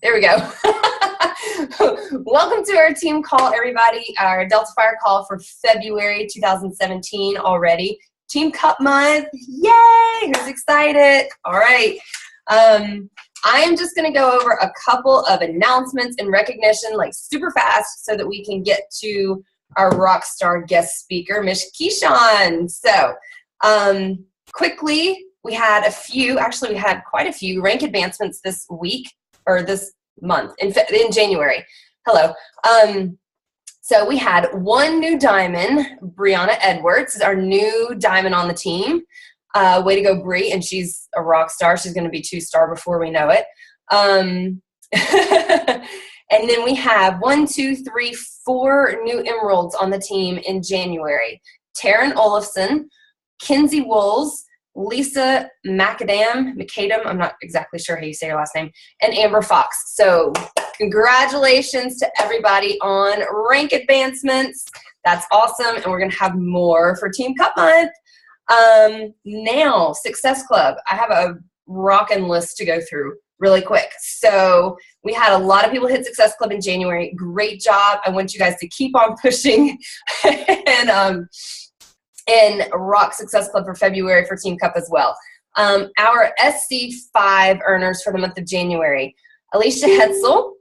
There we go. Welcome to our team call, everybody. Our Delta Fire call for February 2017 already. Team Cup month. Yay! Who's excited? All right. I am just going to go over a couple of announcements and recognition, like super fast, so that we can get to our rock star guest speaker, Miss Keichun. So, quickly, we had quite a few rank advancements this week, or this month, in January. Hello. So we had one new diamond, Brianna Edwards, is our new diamond on the team. Way to go, Bri, and she's a rock star. She's going to be 2-star before we know it. And then we have 4 new emeralds on the team in January. Taryn Olafson, Kinsey Wools, Lisa McAdam, I'm not exactly sure how you say your last name, and Amber Fox. So congratulations to everybody on rank advancements. That's awesome, and we're going to have more for Team Cup Month. Now, Success Club. I have a rockin' list to go through really quick. So we had a lot of people hit Success Club in January. Great job. I want you guys to keep on pushing and rock Success Club for February for Team Cup as well. Our SC5 earners for the month of January: Alicia Hetzel,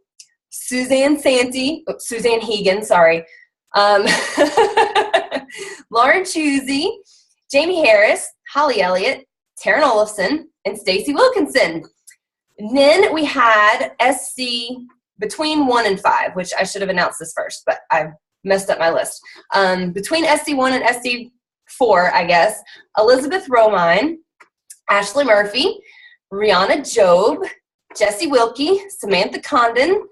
Suzanne Hegan, sorry, Lauren Chusey, Jamie Harris, Holly Elliott, Taryn Olafson, and Stacy Wilkinson. And then we had SC between 1 and 5, which I should have announced this first, but I messed up my list. Between SC1 and SC4, I guess, Elizabeth Romine, Ashley Murphy, Rihanna Job, Jessie Wilkie, Samantha Condon,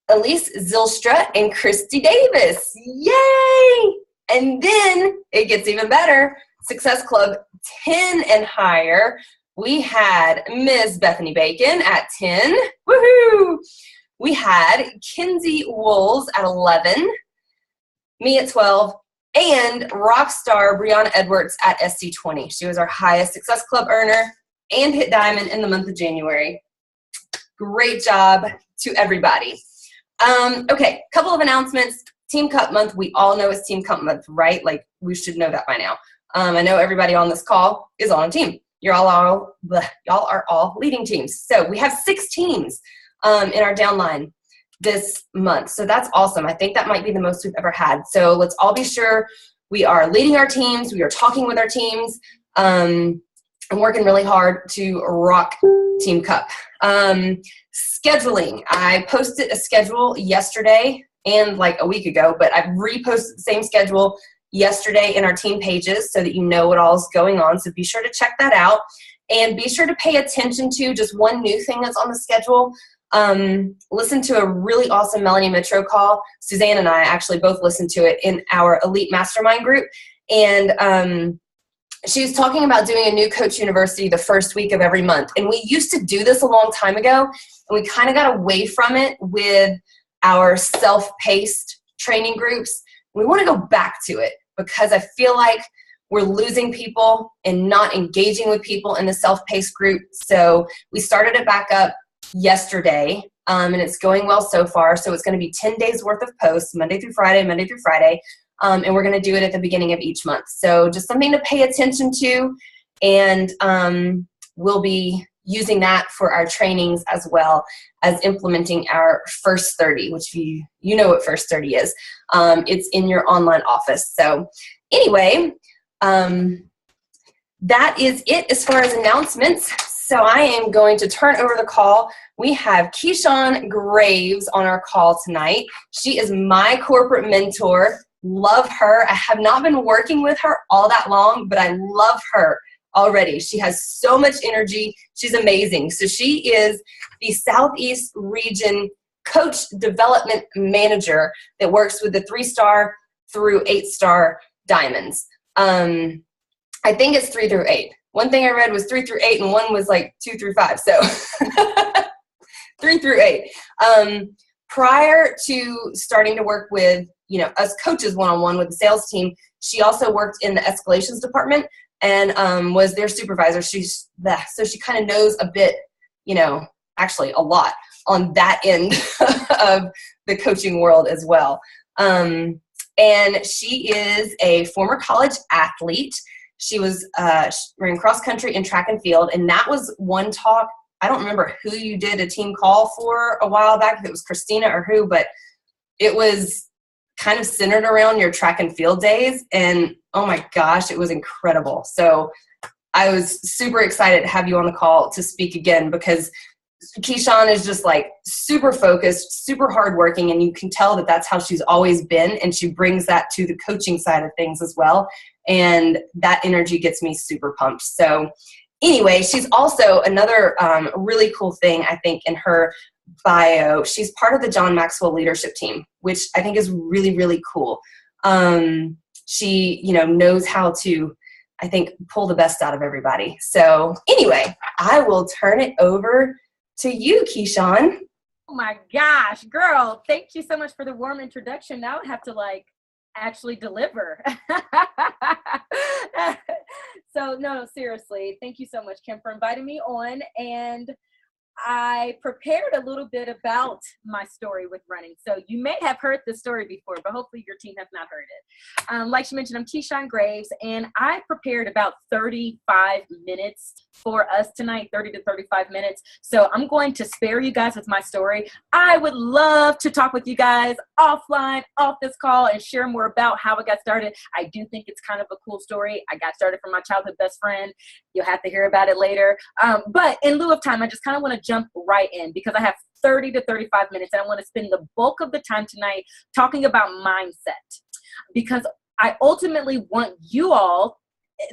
Elise Zilstra, and Christy Davis. Yay! And then it gets even better. Success Club 10 and higher. We had Ms. Bethany Bacon at 10. Woohoo! We had Kinsey Wools at 11, me at 12, and Rockstar Brianna Edwards at SC20. She was our highest Success Club earner and hit diamond in the month of January. Great job to everybody. Okay, couple of announcements. Team Cup Month. We all know it's Team Cup Month, right? Like, we should know that by now. I know everybody on this call is on a team. Y'all are all leading teams. So we have 6 teams in our downline this month. So that's awesome. I think that might be the most we've ever had. So let's all be sure we are leading our teams. We are talking with our teams and working really hard to rock Team Cup. Scheduling. I posted a schedule yesterday and like a week ago, but I've reposted the same schedule yesterday in our team pages so that you know what all is going on. So be sure to check that out, and be sure to pay attention to just one new thing that's on the schedule. Listen to a really awesome Melanie Mitro call. Suzanne and I actually both listened to it in our Elite Mastermind group, and she was talking about doing a new Coach University the first week of every month. And we used to do this a long time ago, and we kind of got away from it with our self-paced training groups. We want to go back to it because I feel like we're losing people and not engaging with people in the self-paced group. So we started it back up yesterday, and it's going well so far. So it's going to be 10 days worth of posts, Monday through Friday, and we're going to do it at the beginning of each month. So just something to pay attention to, and we'll be using that for our trainings as well as implementing our First 30, which you know what First 30 is. It's in your online office. So anyway, that is it as far as announcements. So I am going to turn over the call. We have Keichun Graves on our call tonight. She is my corporate mentor. Love her. I have not been working with her all that long, but I love her already. She has so much energy. She's amazing. So she is the Southeast Region Coach Development Manager that works with the 3-star through 8-star diamonds. I think it's 3 through 8. One thing I read was 3 through 8, and one was like 2 through 5. So 3 through 8. Prior to starting to work with, us coaches one-on-one with the sales team, she also worked in the escalations department and was their supervisor. So she kind of knows a bit, actually a lot on that end of the coaching world as well. And she is a former college athlete. She was ran cross country and track and field. And that was one talk. I don't remember who you did a team call for a while back, if it was Christina or who, but it was kind of centered around your track and field days. And oh my gosh, it was incredible. So I was super excited to have you on the call to speak again, because Keichun is just like super focused, super hardworking, and you can tell that that's how she's always been, and she brings that to the coaching side of things as well, and that energy gets me super pumped. So anyway, she's also another really cool thing, I think, in her bio. She's part of the John Maxwell leadership team, which I think is really, really cool. She, knows how to, I think, pull the best out of everybody. So anyway, I will turn it over to you, Keichun. Oh my gosh, girl, thank you so much for the warm introduction. Now I have to actually deliver. So no, seriously, thank you so much, Kim, for inviting me on. And I prepared a little bit about my story with running. So you may have heard this story before, but hopefully your team has not heard it. Like she mentioned, I'm Keichun Graves, and I prepared about 35 minutes for us tonight, 30 to 35 minutes. So I'm going to spare you guys with my story. I would love to talk with you guys offline, off this call, and share more about how I got started. I do think it's kind of a cool story. I got started from my childhood best friend. You'll have to hear about it later. But in lieu of time, I just kind of want to jump right in, because I have 30 to 35 minutes, and I want to spend the bulk of the time tonight talking about mindset, because I ultimately want you all,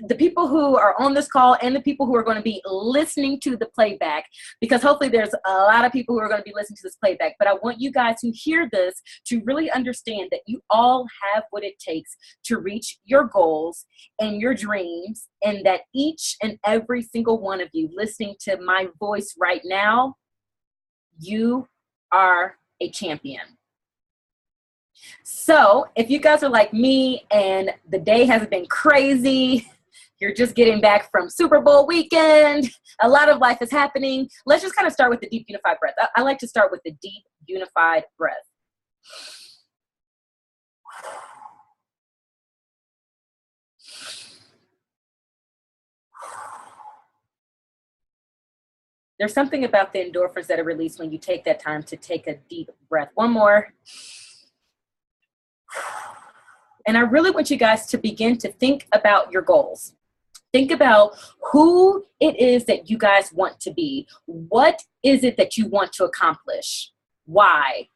the people who are on this call and the people who are going to be listening to the playback, because hopefully there's a lot of people who are going to be listening to this playback, but I want you guys who hear this to really understand that you all have what it takes to reach your goals and your dreams, and that each and every single one of you listening to my voice right now, you are a champion. So if you guys are like me and the day has been crazy, you're just getting back from Super Bowl weekend, a lot of life is happening, let's just kind of start with the deep unified breath. I like to start with the deep unified breath. There's something about the endorphins that are released when you take that time to take a deep breath. One more. And I really want you guys to begin to think about your goals. Think about who it is that you guys want to be. What is it that you want to accomplish? Why?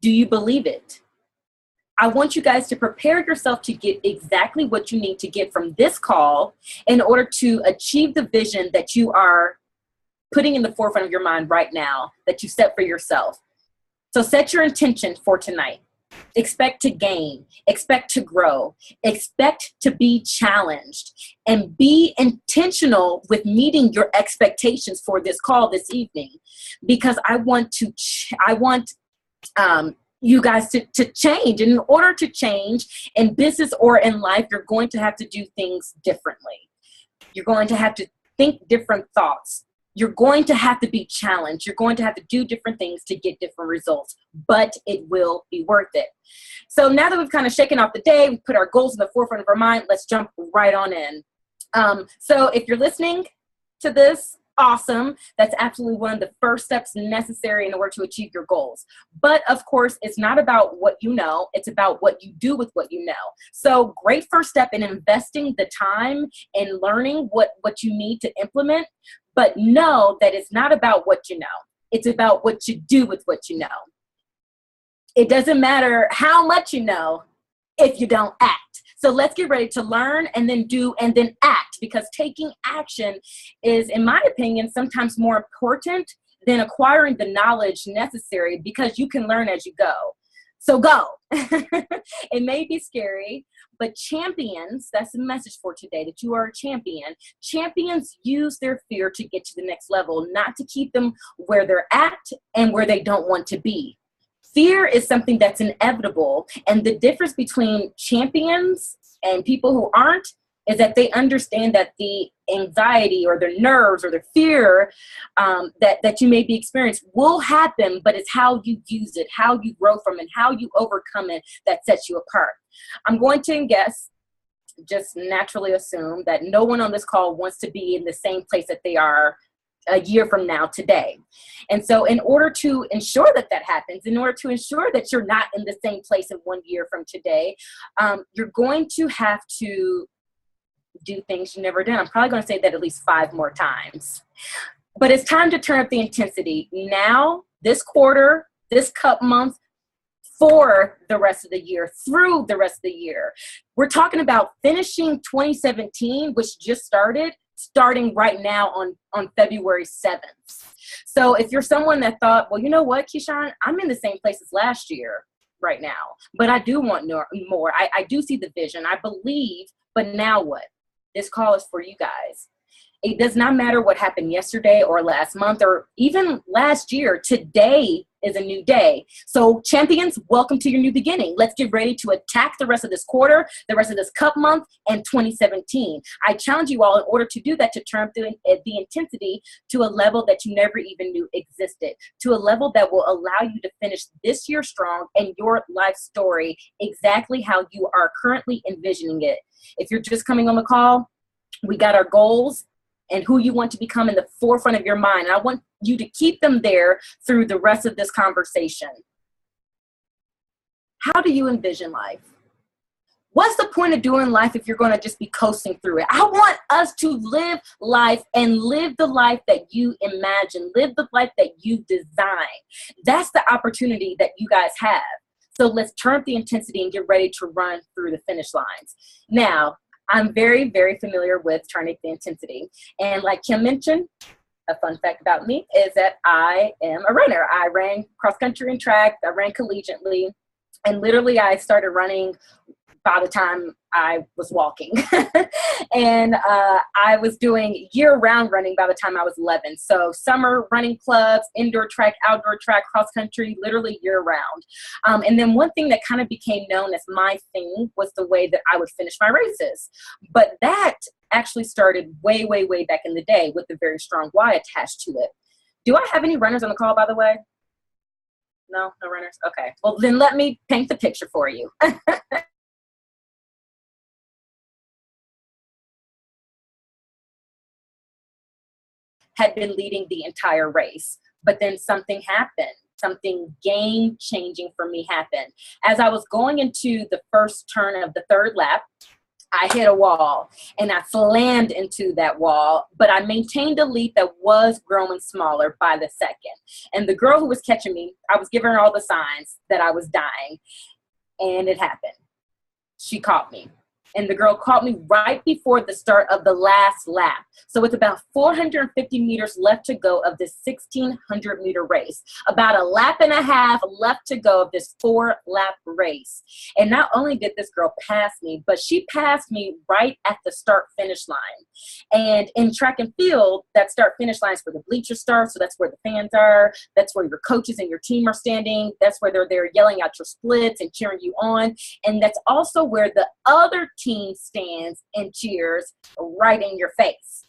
Do you believe it? I want you guys to prepare yourself to get exactly what you need to get from this call in order to achieve the vision that you are putting in the forefront of your mind right now, that you set for yourself. So set your intention for tonight. Expect to gain, expect to grow, expect to be challenged, and be intentional with meeting your expectations for this call this evening, because I want you guys to change. And in order to change in business or in life, you're going to have to do things differently. You're going to have to think different thoughts. You're going to have to be challenged. You're going to have to do different things to get different results, but it will be worth it. So now that we've kind of shaken off the day, we've put our goals in the forefront of our mind, let's jump right on in. So if you're listening to this, awesome. That's absolutely one of the first steps necessary in order to achieve your goals. But of course, it's not about what you know. It's about what you do with what you know. So great first step in investing the time in learning what you need to implement. But know that it's not about what you know. It's about what you do with what you know. It doesn't matter how much you know if you don't act. So let's get ready to learn and then do and then act, because taking action is, in my opinion, sometimes more important than acquiring the knowledge necessary, because you can learn as you go. So go. It may be scary, but champions, that's the message for today, that you are a champion. Champions use their fear to get to the next level, not to keep them where they're at and where they don't want to be. Fear is something that's inevitable, and the difference between champions and people who aren't is that they understand that the anxiety or their nerves or the fear that you may be experiencing will happen, but it's how you use it, how you grow from it, how you overcome it that sets you apart. I'm going to guess, just naturally assume that no one on this call wants to be in the same place that they are a year from now today. And so in order to ensure that that happens, in order to ensure that you're not in the same place in 1 year from today, you're going to have to do things you never did. I'm probably going to say that at least 5 more times. But it's time to turn up the intensity now, this quarter, this cup month, for the rest of the year, through the rest of the year. We're talking about finishing 2017, which just starting right now on February 7th. So if you're someone that thought, well, you know what, Keichun, I'm in the same place as last year right now, but I do want more. I do see the vision. I believe, but now what? This call is for you guys. It does not matter what happened yesterday or last month or even last year. Today is a new day. So champions, welcome to your new beginning. Let's get ready to attack the rest of this quarter, the rest of this cup month, and 2017. I challenge you all, in order to do that, to turn up the intensity to a level that you never even knew existed, to a level that will allow you to finish this year strong and your life story exactly how you are currently envisioning it. If you're just coming on the call, we got our goals and who you want to become in the forefront of your mind. And I want you to keep them there through the rest of this conversation. How do you envision life? What's the point of doing life if you're going to just be coasting through it? I want us to live life and live the life that you imagine, live the life that you design. That's the opportunity that you guys have. So let's turn up the intensity and get ready to run through the finish lines. Now, I'm very, very familiar with turning up the intensity. And like Kim mentioned, a fun fact about me is that I am a runner. I ran cross country and track. I ran collegiately. And literally I started running by the time I was walking. And I was doing year-round running by the time I was 11. So summer running clubs, indoor track, outdoor track, cross country, literally year-round. And then one thing that kind of became known as my thing was the way that I would finish my races. But that actually started way, way, way back in the day with a very strong why attached to it. Do I have any runners on the call, by the way? No runners? Okay. Well, then let me paint the picture for you. Had been leading the entire race, but then something happened. Something game-changing for me happened. As I was going into the first turn of the third lap, I hit a wall and I slammed into that wall, but I maintained a lead that was growing smaller by the second. And the girl who was catching me, I was giving her all the signs that I was dying, and it happened. She caught me. And the girl caught me right before the start of the last lap. So it's about 450 meters left to go of this 1,600 meter race. About a lap and a half left to go of this 4-lap race. And not only did this girl pass me, but she passed me right at the start finish line. And in track and field, that start finish line is where the bleachers start. So that's where the fans are. That's where your coaches and your team are standing. That's where they're there yelling out your splits and cheering you on. And that's also where the other team stands and cheers right in your face.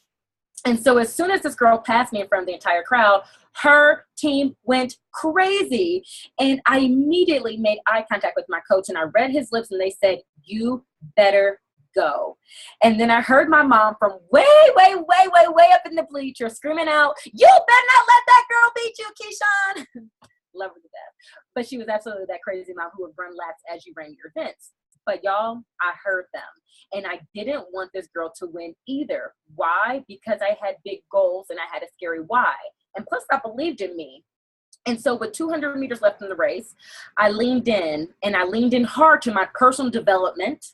And so as soon as this girl passed me in front of the entire crowd, her team went crazy. And I immediately made eye contact with my coach and I read his lips and they said, "You better go." And then I heard my mom from way up in the bleacher screaming out, "You better not let that girl beat you, Keichun." Love her to death. But she was absolutely that crazy mom who would run laps as you ran your events. But y'all, I heard them. And I didn't want this girl to win either. Why? Because I had big goals and I had a scary why. And plus I believed in me. And so with 200 meters left in the race, I leaned in and I leaned in hard to my personal development.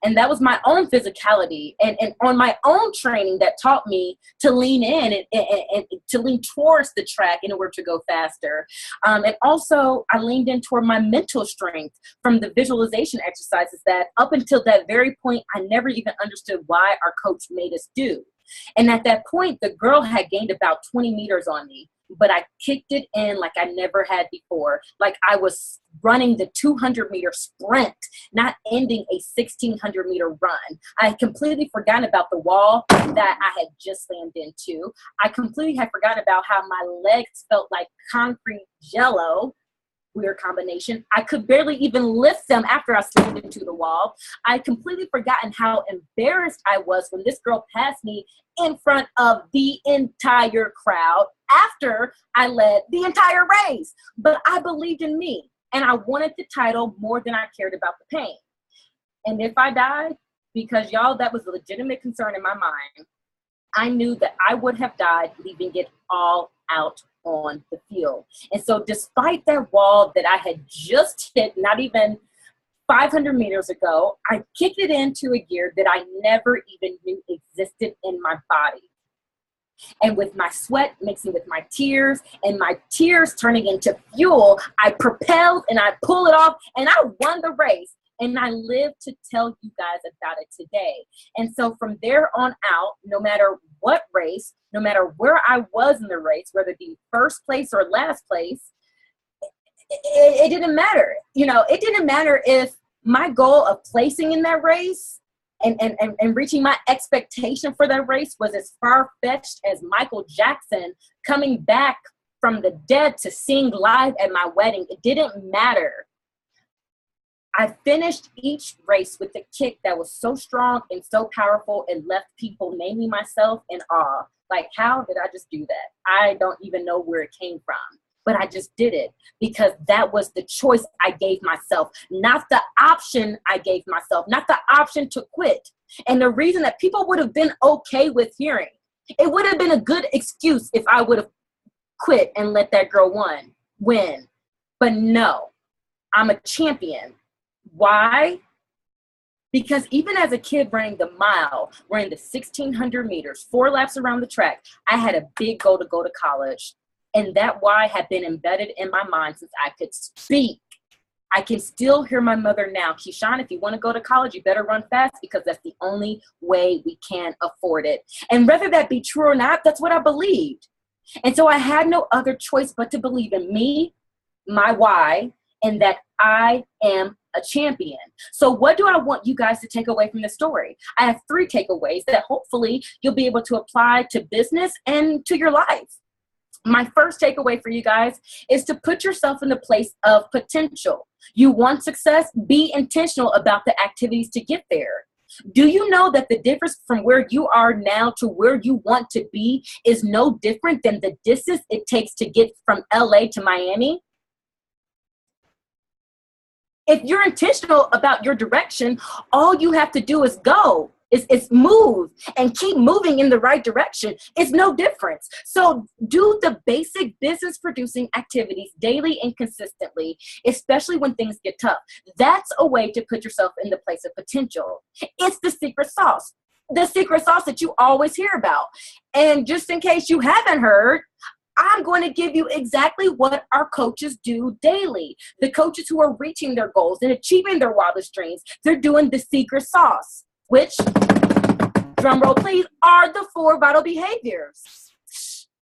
And that was my own physicality and on my own training that taught me to lean in and to lean towards the track in order to go faster. And also I leaned in toward my mental strength from the visualization exercises that up until that very point, I never even understood why our coach made us do. And at that point, the girl had gained about 20 meters on me. but I kicked it in like I never had before. Like I was running the 200-meter sprint, not ending a 1,600-meter run. I had completely forgotten about the wall that I had just slammed into. I completely had forgotten about how my legs felt like concrete jello. Weird combination. I could barely even lift them after I slammed into the wall. I completely forgotten how embarrassed I was when this girl passed me in front of the entire crowd after I led the entire race. But I believed in me, and I wanted the title more than I cared about the pain. And if I died, because y'all, that was a legitimate concern in my mind, I knew that I would have died leaving it all out on the field. And so despite that wall that I had just hit, not even 500 meters ago, I kicked it into a gear that I never even knew existed in my body. And with my sweat mixing with my tears and my tears turning into fuel, I propelled and I pulled it off and I won the race. And I live to tell you guys about it today. And so from there on out, no matter what race, no matter where I was in the race, whether it be first place or last place, it didn't matter. You know, it didn't matter if my goal of placing in that race and reaching my expectation for that race was as far-fetched as Michael Jackson coming back from the dead to sing live at my wedding. It didn't matter. I finished each race with a kick that was so strong and so powerful, it left people, naming myself, in awe. Like, how did I just do that? I don't even know where it came from, but I just did it because that was the choice I gave myself, not the option I gave myself, not the option to quit. And the reason that people would have been okay with hearing, it would have been a good excuse if I would have quit and let that girl win. But no, I'm a champion. Why? Because even as a kid running the mile, running the 1,600 meters, 4 laps around the track, I had a big goal to go to college. And that why had been embedded in my mind since I could speak. I can still hear my mother now, Keichun, if you want to go to college, you better run fast because that's the only way we can afford it. And whether that be true or not, that's what I believed. And so I had no other choice but to believe in me, my why, and that I am a champion. So what do I want you guys to take away from this story? I have 3 takeaways that hopefully you'll be able to apply to business and to your life. My first takeaway for you guys is to put yourself in the place of potential. You want success? Be intentional about the activities to get there. Do you know that the difference from where you are now to where you want to be is no different than the distance it takes to get from LA to Miami? If you're intentional about your direction, all you have to do is go. It's move and keep moving in the right direction. It's no difference. So do the basic business producing activities daily and consistently, especially when things get tough. That's a way to put yourself in the place of potential. It's the secret sauce. The secret sauce that you always hear about. And just in case you haven't heard, I'm going to give you exactly what our coaches do daily. The coaches who are reaching their goals and achieving their wildest dreams, they're doing the secret sauce, which, drum roll please, are the 4 vital behaviors.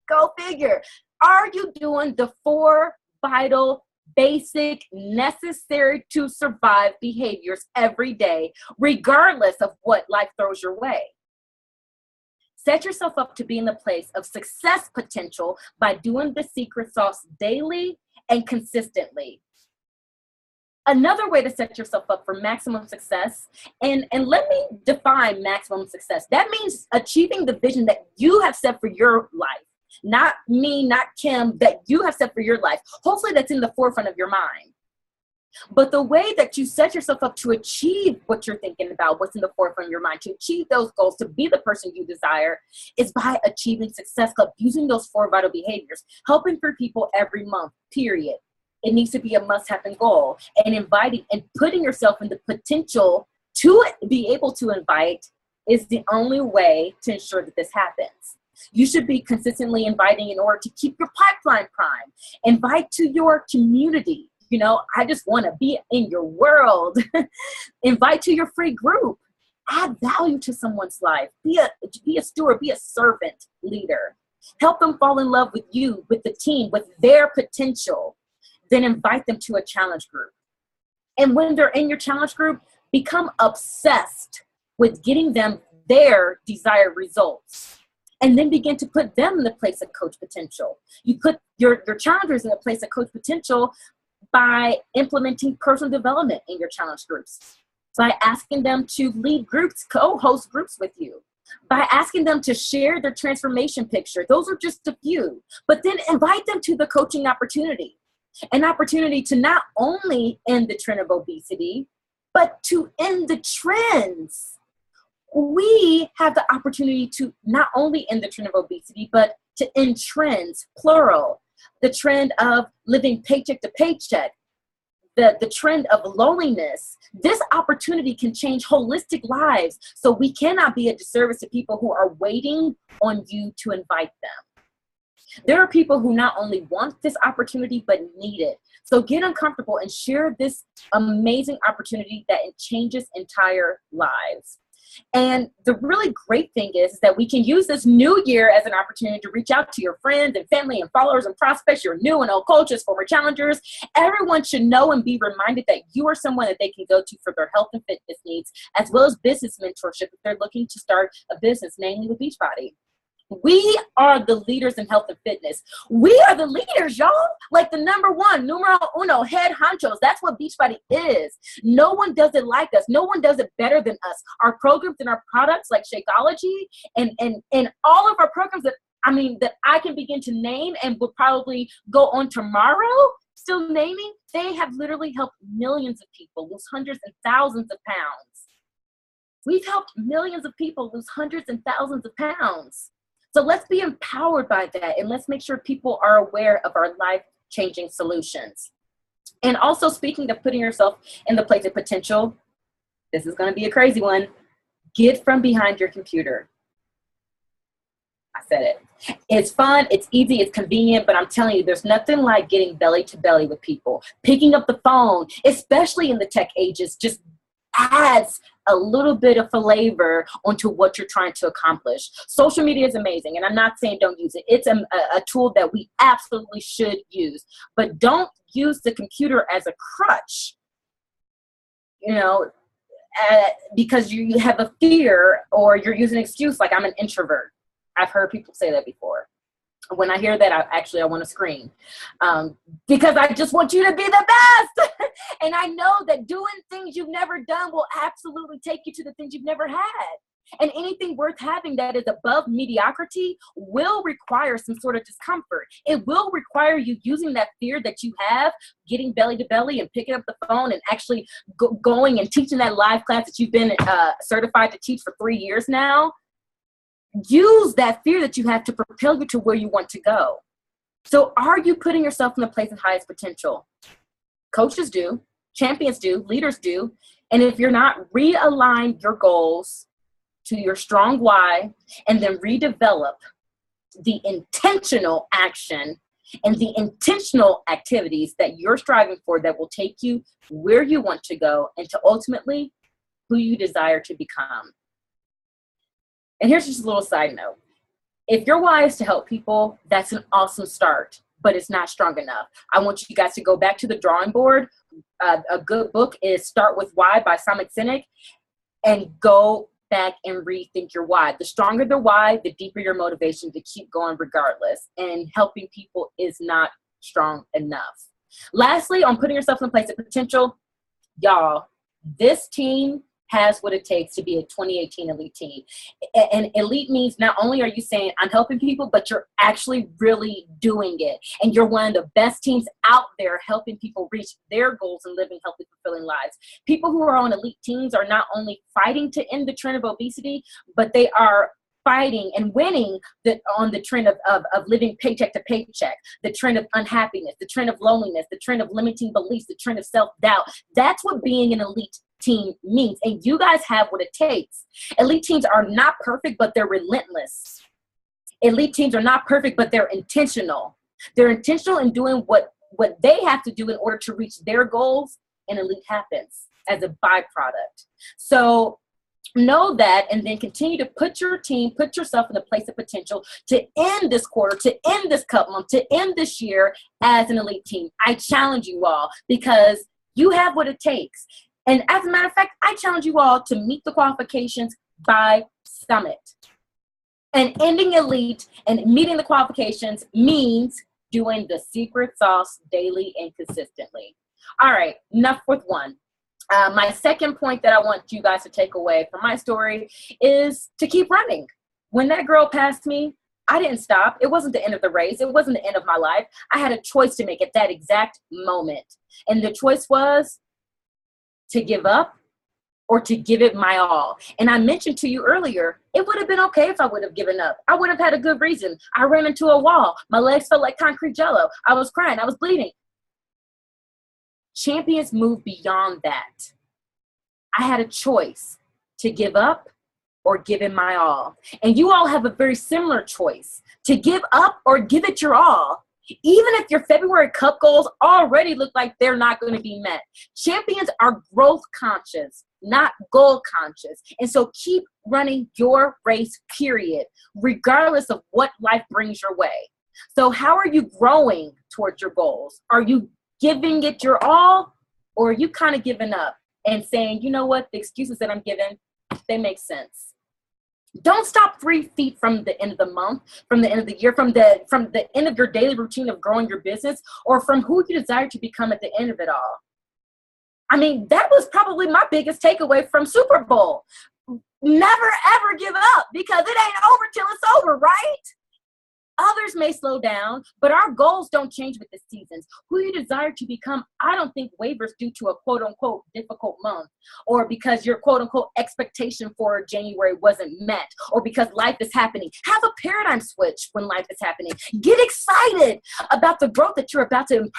Go figure. Are you doing the 4 vital, basic, necessary to survive behaviors every day, regardless of what life throws your way? Set yourself up to be in the place of success potential by doing the secret sauce daily and consistently. Another way to set yourself up for maximum success, and let me define maximum success. That means achieving the vision that you have set for your life. Not me, not Kim, that you have set for your life. Hopefully that's in the forefront of your mind. But the way that you set yourself up to achieve what you're thinking about, what's in the forefront of your mind, to achieve those goals, to be the person you desire, is by achieving success club, using those 4 vital behaviors, helping for people every month, period. It needs to be a must-happen goal, and inviting and putting yourself in the potential to be able to invite is the only way to ensure that this happens. You should be consistently inviting in order to keep your pipeline prime. Invite to your community. You know, I just want to be in your world. Invite to your free group. Add value to someone's life. Be a steward, be a servant leader. Help them fall in love with you, with the team, with their potential. Then invite them to a challenge group. And when they're in your challenge group, become obsessed with getting them their desired results. And then begin to put them in the place of coach potential. You put your challengers in the place of coach potential by implementing personal development in your challenge groups, by asking them to lead groups, co-host groups with you, by asking them to share their transformation picture. Those are just a few. But then invite them to the coaching opportunity. An opportunity to not only end the trend of obesity, but to end the trends. We have the opportunity to not only end the trend of obesity, but to end trends, plural. The trend of living paycheck to paycheck, the trend of loneliness. This opportunity can change holistic lives. So we cannot be a disservice to people who are waiting on you to invite them. There are people who not only want this opportunity, but need it. So get uncomfortable and share this amazing opportunity that changes entire lives. And the really great thing is that we can use this new year as an opportunity to reach out to your friends and family and followers and prospects, your new and old coaches, former challengers. Everyone should know and be reminded that you are someone that they can go to for their health and fitness needs, as well as business mentorship if they're looking to start a business, namely with Beachbody. We are the leaders in health and fitness. We are the leaders, y'all. Like the number one, numero uno, head honchos. That's what Beachbody is. No one does it like us. No one does it better than us. Our programs and our products like Shakeology and all of our programs that I can begin to name and will probably go on tomorrow, still naming, they have literally helped millions of people lose hundreds and thousands of pounds. We've helped millions of people lose hundreds and thousands of pounds. So let's be empowered by that, and let's make sure people are aware of our life-changing solutions. And also, speaking of putting yourself in the place of potential, this is going to be a crazy one. Get from behind your computer. I said it. It's fun, it's easy, it's convenient, but I'm telling you, there's nothing like getting belly to belly with people. Picking up the phone, especially in the tech ages, just adds a little bit of flavor onto what you're trying to accomplish. Social media is amazing, and I'm not saying don't use it. It's a tool that we absolutely should use, but don't use the computer as a crutch, because you have a fear or you're using an excuse like I'm an introvert. I've heard people say that before. When I hear that, I want to scream because I just want you to be the best. And I know that doing things you've never done will absolutely take you to the things you've never had. And anything worth having that is above mediocrity will require some sort of discomfort. It will require you using that fear that you have, getting belly to belly and picking up the phone and actually going and teaching that live class that you've been certified to teach for 3 years now. Use that fear that you have to propel you to where you want to go. So are you putting yourself in the place of highest potential? Coaches do, champions do, leaders do. And if you're not, realign your goals to your strong why and then redevelop the intentional action and the intentional activities that you're striving for that will take you where you want to go and to ultimately who you desire to become. And here's just a little side note. If your why is to help people, that's an awesome start, but it's not strong enough. I want you guys to go back to the drawing board. A good book is Start With Why by Simon Sinek, and go back and rethink your why. The stronger the why, the deeper your motivation to keep going regardless. And helping people is not strong enough. Lastly, on putting yourself in a place of potential, y'all, this team has what it takes to be a 2018 elite team. And elite means not only are you saying I'm helping people, but you're actually really doing it. And you're one of the best teams out there helping people reach their goals and living healthy, fulfilling lives. People who are on elite teams are not only fighting to end the trend of obesity, but they are fighting and winning on the trend of living paycheck to paycheck, the trend of unhappiness, the trend of loneliness, the trend of limiting beliefs, the trend of self-doubt. That's what being an elite team means. And you guys have what it takes. Elite teams are not perfect, but they're relentless. Elite teams are not perfect, but they're intentional. They're intentional in doing what they have to do in order to reach their goals, and elite happens as a byproduct. So Know that, and then continue to put your team, put yourself in a place of potential to end this quarter, to end this cup month, to end this year as an elite team. I challenge you all because you have what it takes. And as a matter of fact, I challenge you all to meet the qualifications by summit. And ending elite and meeting the qualifications means doing the secret sauce daily and consistently. All right, enough with one. My second point that I want you guys to take away from my story is to keep running. When that girl passed me, I didn't stop. It wasn't the end of the race. It wasn't the end of my life. I had a choice to make at that exact moment. And the choice was to give up or to give it my all. And I mentioned to you earlier, it would have been okay if I would have given up. I would have had a good reason. I ran into a wall. My legs felt like concrete jello. I was crying. I was bleeding. Champions move beyond that. I had a choice to give up or give it my all. And you all have a very similar choice to give up or give it your all. Even if your February Cup goals already look like they're not going to be met. Champions are growth conscious, not goal conscious. And so keep running your race, period, regardless of what life brings your way. So how are you growing towards your goals? Are you giving it your all, or are you kind of giving up and saying, you know what, the excuses that I'm giving, they make sense? Don't stop 3 feet from the end of the month, from the end of the year, from the end of your daily routine of growing your business, or from who you desire to become at the end of it all. I mean, that was probably my biggest takeaway from Super Bowl. Never, ever give up, because it ain't over till it's over, right? Others may slow down, but our goals don't change with the seasons. Who you desire to become, I don't think wavers due to a quote-unquote difficult month, or because your quote-unquote expectation for January wasn't met, or because life is happening. Have a paradigm switch when life is happening. Get excited about the growth that you're about to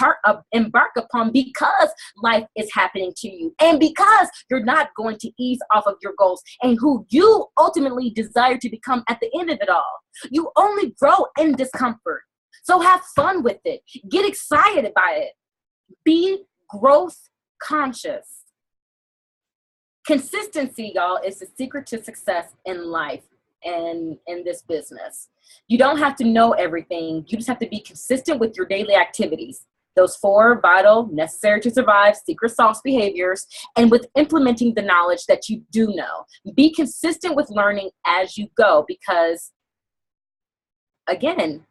embark upon, because life is happening to you, and because you're not going to ease off of your goals and who you ultimately desire to become at the end of it all. You only grow in discomfort. So have fun with it. Get excited by it. Be growth conscious. Consistency, y'all, is the secret to success in life and in this business. You don't have to know everything. You just have to be consistent with your daily activities. Those 4 vital, necessary to survive, secret sauce behaviors, and with implementing the knowledge that you do know. Be consistent with learning as you go, because again,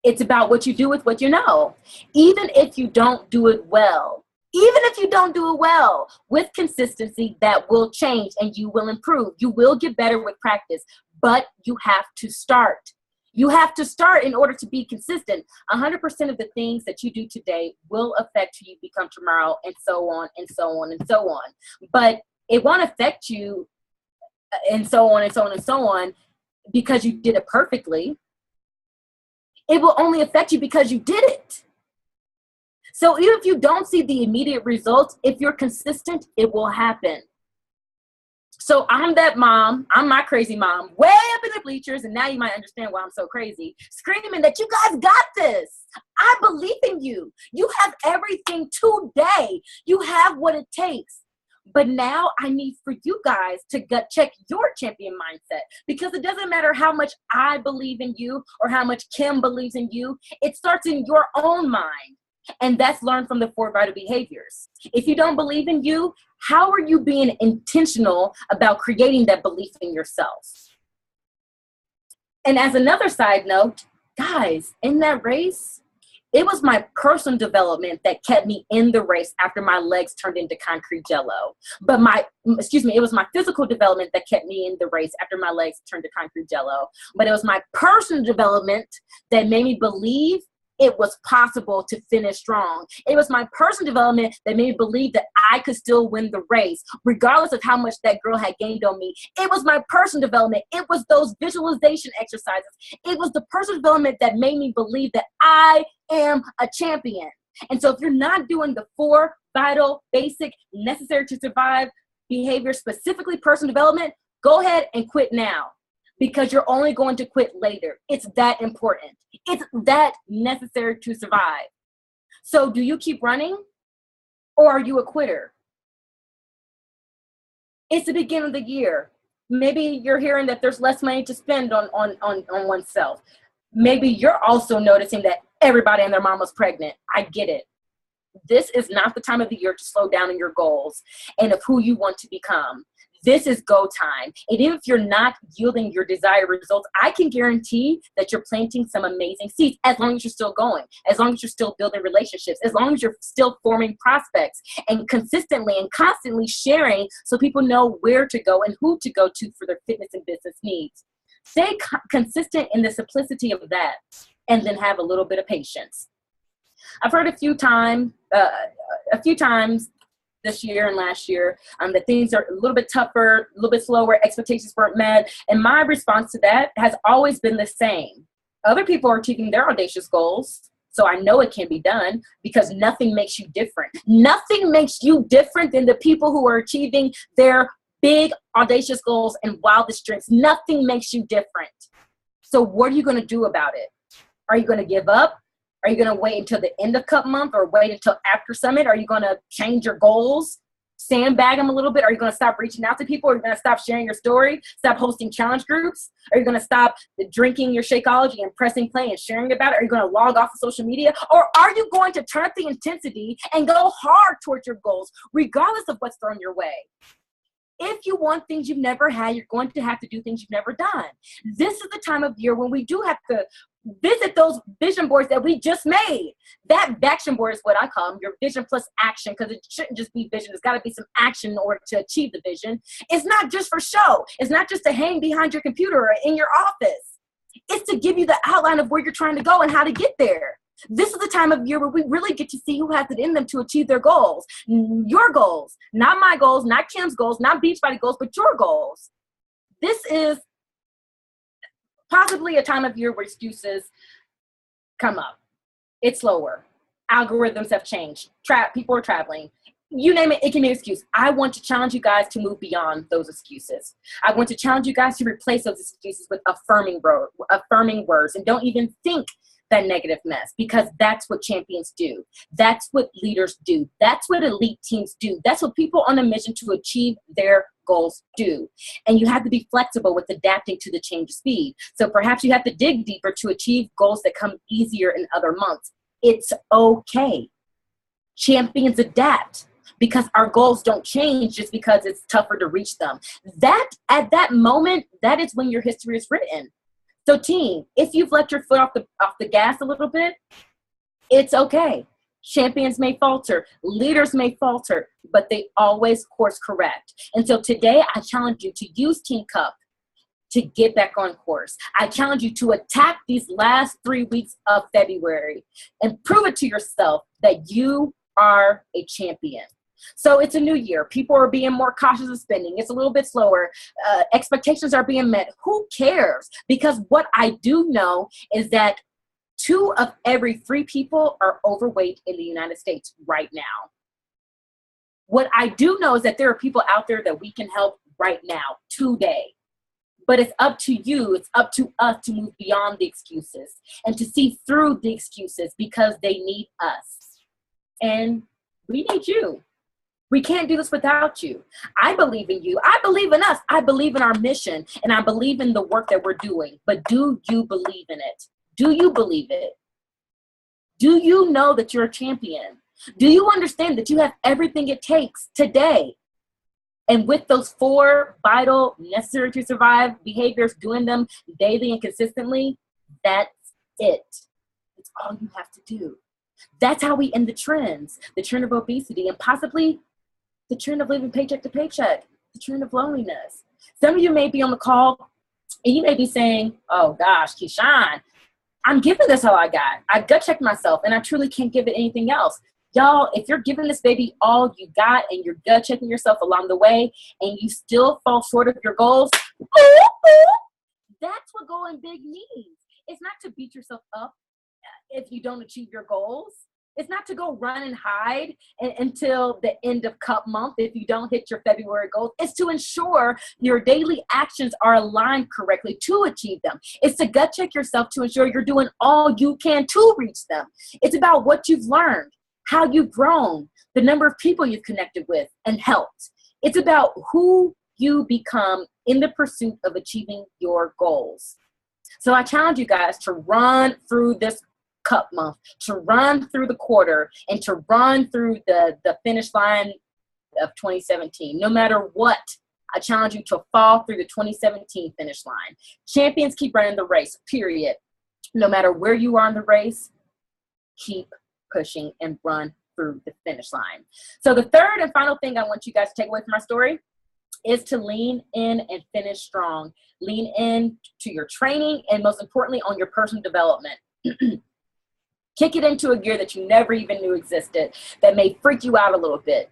it's about what you do with what you know. Even if you don't do it well, with consistency, that will change and you will improve. You will get better with practice, but you have to start. You have to start in order to be consistent. 100% of the things that you do today will affect who you become tomorrow, and so on and so on and so on. But it won't affect you and so on and so on and so on because you did it perfectly. It will only affect you because you did it. So even if you don't see the immediate results, if you're consistent, it will happen. So I'm that mom, I'm my crazy mom, way up in the bleachers, and now you might understand why I'm so crazy, screaming that you guys got this. I believe in you. You have everything today. You have what it takes. But now I need for you guys to gut check your champion mindset, because it doesn't matter how much I believe in you or how much Kim believes in you. It starts in your own mind. And that's learned from the 4 vital behaviors. If you don't believe in you, how are you being intentional about creating that belief in yourself? And as another side note, guys, in that race, it was my personal development that kept me in the race after my legs turned into concrete jello. But it was my physical development that kept me in the race after my legs turned to concrete jello. But it was my personal development that made me believe it was possible to finish strong. It was my personal development that made me believe that I could still win the race, regardless of how much that girl had gained on me. It was my personal development. It was those visualization exercises. It was the personal development that made me believe that I am a champion. And so if you're not doing the 4 vital, basic, necessary to survive behaviors, specifically personal development, go ahead and quit now, because you're only going to quit later. It's that important. It's that necessary to survive. So do you keep running, or are you a quitter? It's the beginning of the year. Maybe you're hearing that there's less money to spend on oneself. Maybe you're also noticing that everybody and their mama's pregnant. I get it. This is not the time of the year to slow down in your goals and of who you want to become. This is go time. And even if you're not yielding your desired results, I can guarantee that you're planting some amazing seeds as long as you're still going, as long as you're still building relationships, as long as you're still forming prospects and consistently and constantly sharing so people know where to go and who to go to for their fitness and business needs. Stay consistent in the simplicity of that, and then have a little bit of patience. I've heard a few times this year and last year that things are a little bit tougher, a little bit slower, expectations weren't met. And my response to that has always been the same. Other people are achieving their audacious goals, so I know it can be done, because nothing makes you different. Nothing makes you different than the people who are achieving their big, audacious goals and wildest dreams. Nothing makes you different. So what are you going to do about it? Are you going to give up? Are you going to wait until the end of Cup Month or wait until after Summit? Are you going to change your goals, sandbag them a little bit? Are you going to stop reaching out to people? Are you going to stop sharing your story, stop hosting challenge groups? Are you going to stop drinking your Shakeology and pressing play and sharing about it? Are you going to log off of social media? Or are you going to turn up the intensity and go hard towards your goals, regardless of what's thrown your way? If you want things you've never had, you're going to have to do things you've never done. This is the time of year when we do have to visit those vision boards that we just made. That action board is what I call them, your vision plus action, because it shouldn't just be vision. There's got to be some action in order to achieve the vision. It's not just for show. It's not just to hang behind your computer or in your office. It's to give you the outline of where you're trying to go and how to get there. This is the time of year where we really get to see who has it in them to achieve their goals. Your goals, not my goals, not Kim's goals, not Beachbody goals, but your goals. This is possibly a time of year where excuses come up. It's slower. Algorithms have changed. People are traveling. You name it, it can be an excuse. I want to challenge you guys to move beyond those excuses. I want to challenge you guys to replace those excuses with affirming words, and don't even think that negative mess, because that's what champions do. That's what leaders do. That's what elite teams do. That's what people on a mission to achieve their goals do. And you have to be flexible with adapting to the change of speed. So perhaps you have to dig deeper to achieve goals that come easier in other months. It's okay. Champions adapt, because our goals don't change just because it's tougher to reach them. That at that moment, that is when your history is written. So team, if you've let your foot off the gas a little bit, it's okay. Champions may falter, leaders may falter, but they always course correct. And so today I challenge you to use Team Cup to get back on course. I challenge you to attack these last 3 weeks of February and prove it to yourself that you are a champion. So it's a new year. People are being more cautious of spending. It's a little bit slower. Expectations are being met. Who cares? Because what I do know is that 2 of every 3 people are overweight in the United States right now. What I do know is that there are people out there that we can help right now, today. But it's up to you, it's up to us to move beyond the excuses and to see through the excuses, because they need us. And we need you. We can't do this without you. I believe in you. I believe in us. I believe in our mission, and I believe in the work that we're doing. But do you believe in it? Do you believe it? Do you know that you're a champion? Do you understand that you have everything it takes today? And with those 4 vital, necessary to survive behaviors, doing them daily and consistently, that's it. It's all you have to do. That's how we end the trends, the trend of obesity, and possibly the trend of living paycheck to paycheck, the trend of loneliness. Some of you may be on the call and you may be saying, oh gosh, Keichun, I'm giving this all I got. I gut checked myself and I truly can't give it anything else. Y'all, if you're giving this baby all you got and you're gut checking yourself along the way and you still fall short of your goals, that's what going big means. It's not to beat yourself up if you don't achieve your goals. It's not to go run and hide until the end of Cup Month if you don't hit your February goals. It's to ensure your daily actions are aligned correctly to achieve them. It's to gut check yourself to ensure you're doing all you can to reach them. It's about what you've learned, how you've grown, the number of people you've connected with and helped. It's about who you become in the pursuit of achieving your goals. So I challenge you guys to run through this cup month, to run through the quarter, and to run through the finish line of 2017. No matter what, I challenge you to fall through the 2017 finish line. Champions keep running the race, period. No matter where you are in the race, keep pushing and run through the finish line. So the third and final thing I want you guys to take away from my story is to lean in and finish strong. Lean in to your training and, most importantly, on your personal development. Kick it into a gear that you never even knew existed, that may freak you out a little bit.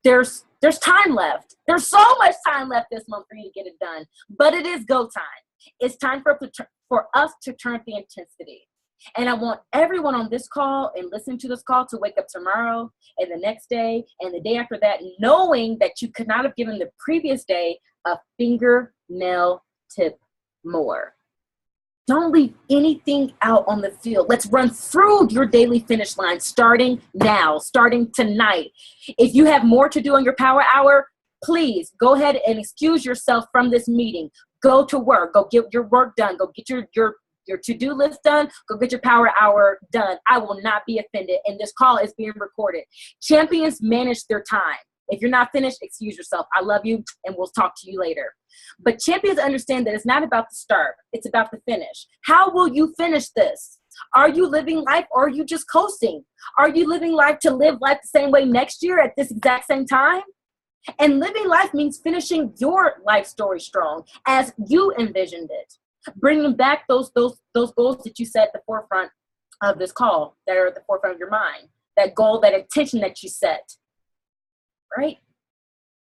There's time left. There's so much time left this month for you to get it done, but it is go time. It's time for us to turn up the intensity. And I want everyone on this call and listening to this call to wake up tomorrow and the next day and the day after that, knowing that you could not have given the previous day a fingernail tip more. Don't leave anything out on the field. Let's run through your daily finish line starting now, starting tonight. If you have more to do on your power hour, please go ahead and excuse yourself from this meeting. Go to work. Go get your work done. Go get your to-do list done. Go get your power hour done. I will not be offended. And this call is being recorded. Champions manage their time. If you're not finished, excuse yourself. I love you, and we'll talk to you later. But champions understand that it's not about the start. It's about the finish. How will you finish this? Are you living life, or are you just coasting? Are you living life to live life the same way next year at this exact same time? And living life means finishing your life story strong as you envisioned it. Bringing back those goals that you set at the forefront of this call, that are at the forefront of your mind. That goal, that intention that you set, right?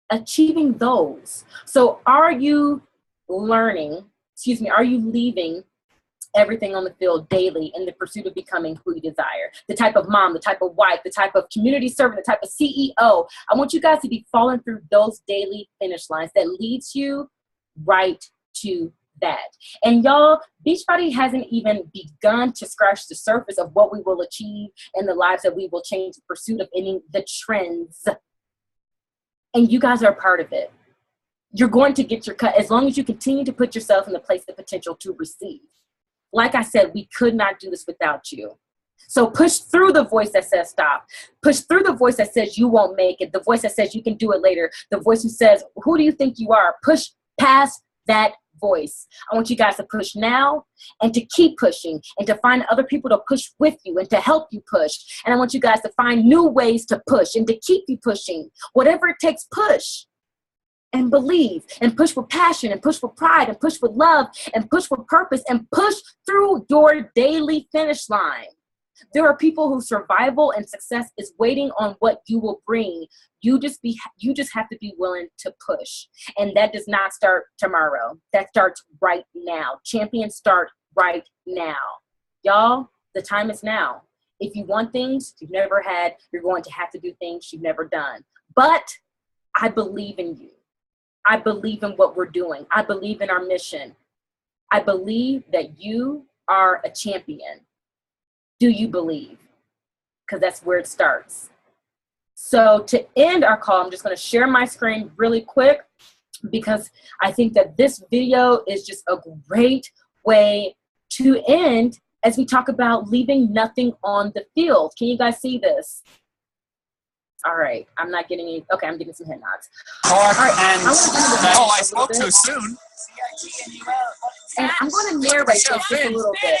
Achieving those. So are you leaving everything on the field daily in the pursuit of becoming who you desire? The type of mom, the type of wife, the type of community servant, the type of CEO. I want you guys to be falling through those daily finish lines that leads you right to that. And y'all, Beachbody hasn't even begun to scratch the surface of what we will achieve in the lives that we will change in pursuit of ending the trends. And you guys are a part of it. You're going to get your cut as long as you continue to put yourself in the place of potential to receive. Like I said, we could not do this without you. So push through the voice that says stop. Push through the voice that says you won't make it. The voice that says you can do it later. The voice who says, who do you think you are? Push past that voice. I want you guys to push now and to keep pushing and to find other people to push with you and to help you push. And I want you guys to find new ways to push and to keep you pushing. Whatever it takes, push and believe and push with passion and push with pride and push with love and push with purpose and push through your daily finish line. There are people whose survival and success is waiting on what you will bring. You just have to be willing to push. And that does not start tomorrow. That starts right now. Champions start right now. Y'all, the time is now. If you want things you've never had, you're going to have to do things you've never done. But I believe in you. I believe in what we're doing. I believe in our mission. I believe that you are a champion. Do you believe? Because that's where it starts. So to end our call, I'm just going to share my screen really quick because I think that this video is just a great way to end as we talk about leaving nothing on the field. Can you guys see this? All right. I'm not getting any. Okay, I'm getting some head nods. All right. I spoke too soon. And I'm going to narrate this just a little bit.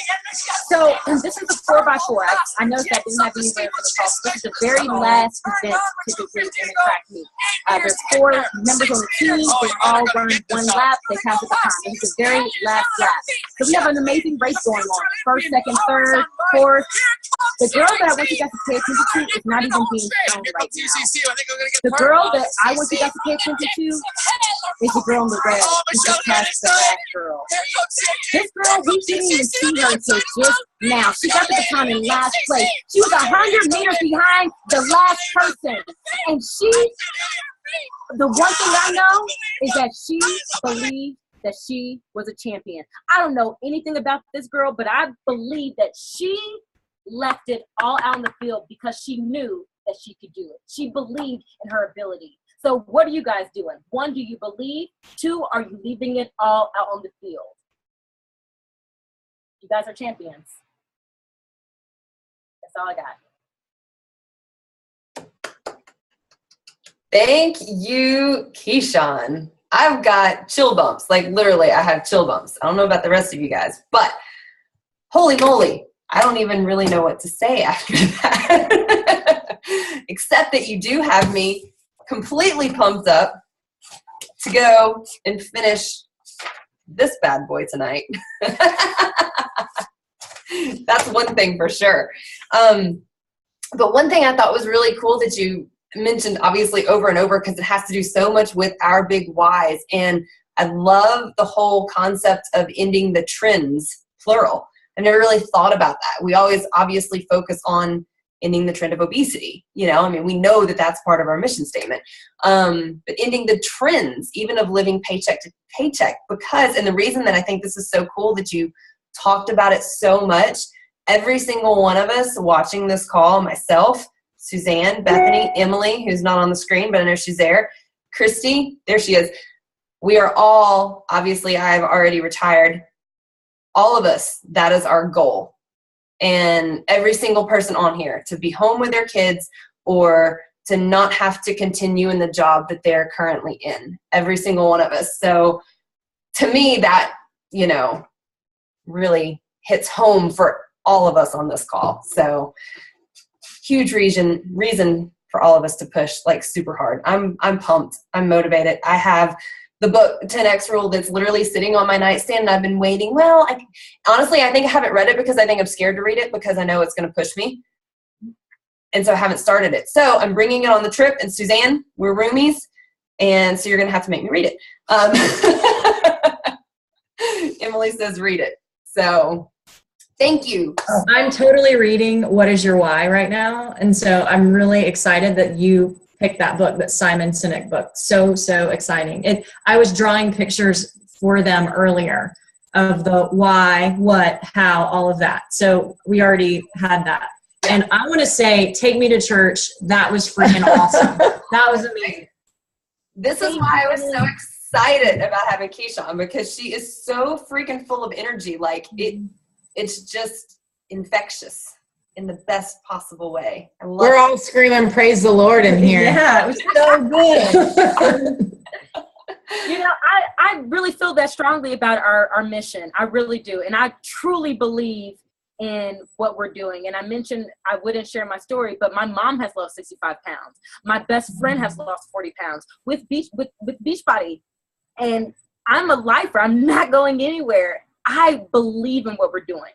So this is a 4x4. I noticed I didn't have any way for the call. This is the very last event typically in a track meet. There's 4 members on the team. They all run one lap. They pass the baton. This is the very last lap. So we have an amazing race going on. First, second, third, fourth. The girl that I want you guys to pay attention to is not even being shown right now. The girl that I want you guys to pay attention to is the girl in the red. She just passed the last girl. This girl, we didn't even see her until just now. She got the baton in last place. She was 100 meters behind the last person. And the one thing I know is that she believed that she was a champion. I don't know anything about this girl, but I believe that she left it all out in the field because she knew that she could do it. She believed in her ability. So what are you guys doing? 1, do you believe? 2, are you leaving it all out on the field? You guys are champions. That's all I got. Thank you, Keichun. I've got chill bumps. Like, literally, I have chill bumps. I don't know about the rest of you guys, but holy moly, I don't even really know what to say after that. Except that you do have me completely pumped up to go and finish this bad boy tonight. That's one thing for sure. But one thing I thought was really cool that you mentioned, obviously, over and over, because it has to do so much with our big whys. And I love the whole concept of ending the trends, plural. I never really thought about that. We always obviously focus on ending the trend of obesity. You know, I mean, we know that that's part of our mission statement. But ending the trends, even of living paycheck to paycheck, because, and the reason that I think this is so cool that you talked about it so much, every single one of us watching this call, myself, Suzanne, Bethany, Emily, who's not on the screen, but I know she's there, Christy, there she is. We are all, obviously, I've already retired. All of us, that is our goal. And every single person on here, to be home with their kids or to not have to continue in the job that they're currently in. Every single one of us. So to me, that, you know, really hits home for all of us on this call. So huge reason for all of us to push like super hard. I'm pumped. I'm motivated. I have the book 10X Rule that's literally sitting on my nightstand, and I've been waiting. Well, honestly, I think I haven't read it because I think I'm scared to read it because I know it's going to push me. And so I haven't started it. So I'm bringing it on the trip, and Suzanne, we're roomies, and so you're going to have to make me read it. Emily says read it. So thank you. I'm totally reading What Is Your Why right now. And so I'm really excited that you picked that book, that Simon Sinek book. So exciting. I was drawing pictures for them earlier of the why, what, how, all of that. So we already had that. And I want to say, take me to church. That was freaking awesome. That was amazing. This is why I was so excited about having Keichun, because she is so freaking full of energy. Like it's just infectious in the best possible way. We're all screaming praise the Lord in here. Yeah, it was so good. You know, I really feel that strongly about our mission. I really do. And I truly believe in what we're doing. And I mentioned I wouldn't share my story, but my mom has lost 65 pounds. My best friend has lost 40 pounds with Beachbody. And I'm a lifer. I'm not going anywhere. I believe in what we're doing.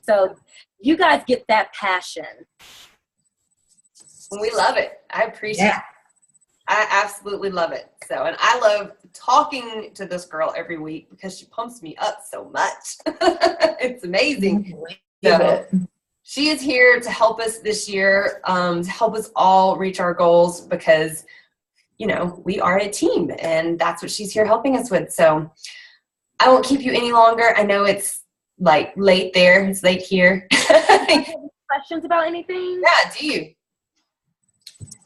So you guys get that passion. We love it. I appreciate it. I absolutely love it. So, and I love talking to this girl every week because she pumps me up so much. It's amazing. So she is here to help us this year, to help us all reach our goals because, you know, we are a team and that's what she's here helping us with. So I won't keep you any longer. I know it's like late there. It's late here. Questions about anything? Yeah, do you?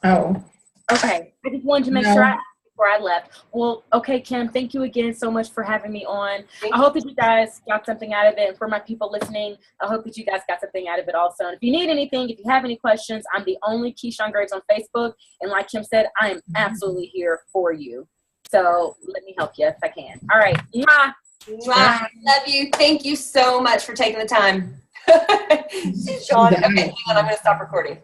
Oh. Okay. I just wanted to make sure before I left. Well, okay, Kim, thank you again so much for having me on. I hope that you guys got something out of it. And for my people listening, I hope that you guys got something out of it also. And if you need anything, if you have any questions, I'm the only Keichun Graves on Facebook. And like Kim said, I am absolutely here for you. So let me help you if I can. All right. Mwah. Mwah. Love you. Thank you so much for taking the time. Sean. Okay, hang on. I'm going to stop recording.